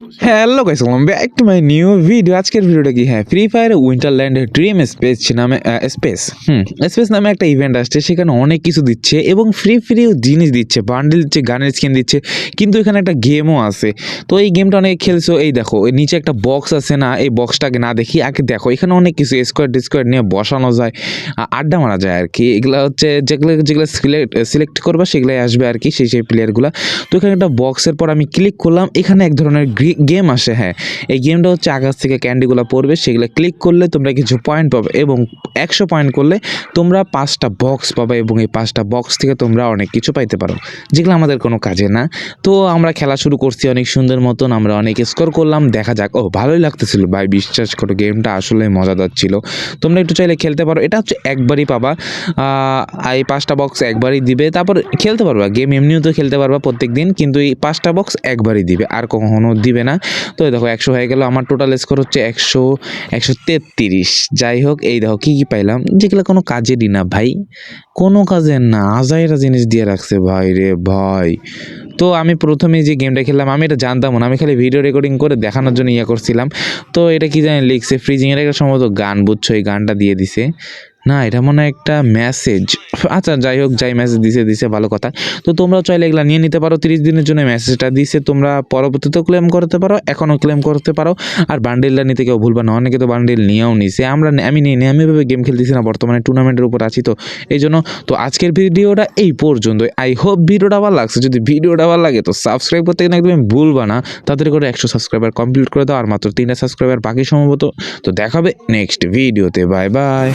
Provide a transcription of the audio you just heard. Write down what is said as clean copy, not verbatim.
Hello guys, welcome back to my new video. আজকের ভিডিওটা কি, হ্যাঁ, free fire Winterland dream space নামে স্পেস নামে একটা ইভেন্ট আসছে। সেখানে অনেক কিছু দিচ্ছে এবং ফ্রি জিনিস দিচ্ছে, বান্ডেল দিচ্ছে, গানের স্কিন দিচ্ছে, কিন্তু এখানে একটা গেমও আছে। তো এই গেমটা অনেকে খেলছো। এই দেখো, ওই নিচে একটা বক্স আছে না, এই বক্সটাকে না দেখি আগে দেখো, এখানে অনেক কিছু স্কোয়াড নিয়ে বসানো যায়, আড্ডা মারা যায় আর কি। এগুলো হচ্ছে যেগুলো যেগুলো সিলেক্ট করবা সেগুলোই আসবে আর কি, সেই প্লেয়ারগুলো। তো এখানে একটা বক্সের পর আমি ক্লিক করলাম, এখানে এক ধরনের গেম আসে। হ্যাঁ, এই গেমটা হচ্ছে আকাশ থেকে ক্যান্ডিগুলো পড়বে, সেগুলো ক্লিক করলে তোমরা কিছু পয়েন্ট পাবে এবং 100 পয়েন্ট করলে তোমরা 5টা বক্স পাবে এবং এই 5টা বক্স থেকে তোমরা অনেক কিছু পাইতে পারো, যেগুলো আমাদের কোনো কাজে না। তো আমরা খেলা শুরু করছি অনেক সুন্দর মতন, আমরা অনেক স্কোর করলাম। দেখা যাক। ও, ভালোই লাগতেছিল ভাই, বিশ্বাস করো গেমটা আসলে মজাদার ছিল। তোমরা একটু চাইলে খেলতে পারো। এটা হচ্ছে একবারই পাবা, এই 5টা বক্স একবারই দিবে, তারপর খেলতে পারবা। গেম এমনিও তো খেলতে পারবা প্রত্যেক দিন, কিন্তু এই 5টা বক্স একবারই দিবে, আর কখনো দিবে না। তো এই দেখো 100 হয়ে গেল, আমার টোটাল স্কোর হচ্ছে 133। যাই হোক, এই দেখো কি পাইলাম, যেগুলো কোনো কাজেরই না ভাই, কোনো কাজের না, আজাইরা জিনিস দিয়ে রাখছে ভাই রে ভাই। তো আমি প্রথমে যে গেমটা খেললাম, আমি এটা জানতাম না, আমি খালি ভিডিও রেকর্ডিং করে দেখানোর জন্য করছিলাম। তো এটা কি জানি লিখছে, ফ্রিজিংয়ের একটা সম্ভবত গান, বুঝছো, এই গানটা দিয়ে দিছে না, এটা মনে হয় একটা মেসেজ। আচ্ছা যাই হোক, যাই মেসেজ দিছে ভালো কথা। তো তোমরাও চাইলে এগুলো নিয়ে নিতে পারো। 30 দিনের জন্য মেসেজটা দিছে, তোমরা পরবর্তীতেও ক্লেম করতে পারো, এখনও ক্লেম করতে পারো। আর বান্ডেলটা নিতে কেউ ভুলবা না, অনেকে তো বান্ডেল নিয়েও নিছে, আমি নিয়ে আমি এভাবে গেম খেলতেছি না, বর্তমানে টুর্নামেন্টের উপর আছি, তো এই জন্য। তো আজকের ভিডিওটা এই পর্যন্ত। আই হোপ ভিডিওটা ভালো লাগছে। যদি ভিডিওটা ভালো লাগে তো সাবস্ক্রাইব করতে কিন্তু একদম ভুলবা না, তাড়াতাড়ি করে 100 সাবস্ক্রাইবার কমপ্লিট করে দাও, আর মাত্র 3টা সাবস্ক্রাইবার বাকি সম্ভবত। তো দেখাবে নেক্সট ভিডিওতে, বাই বাই।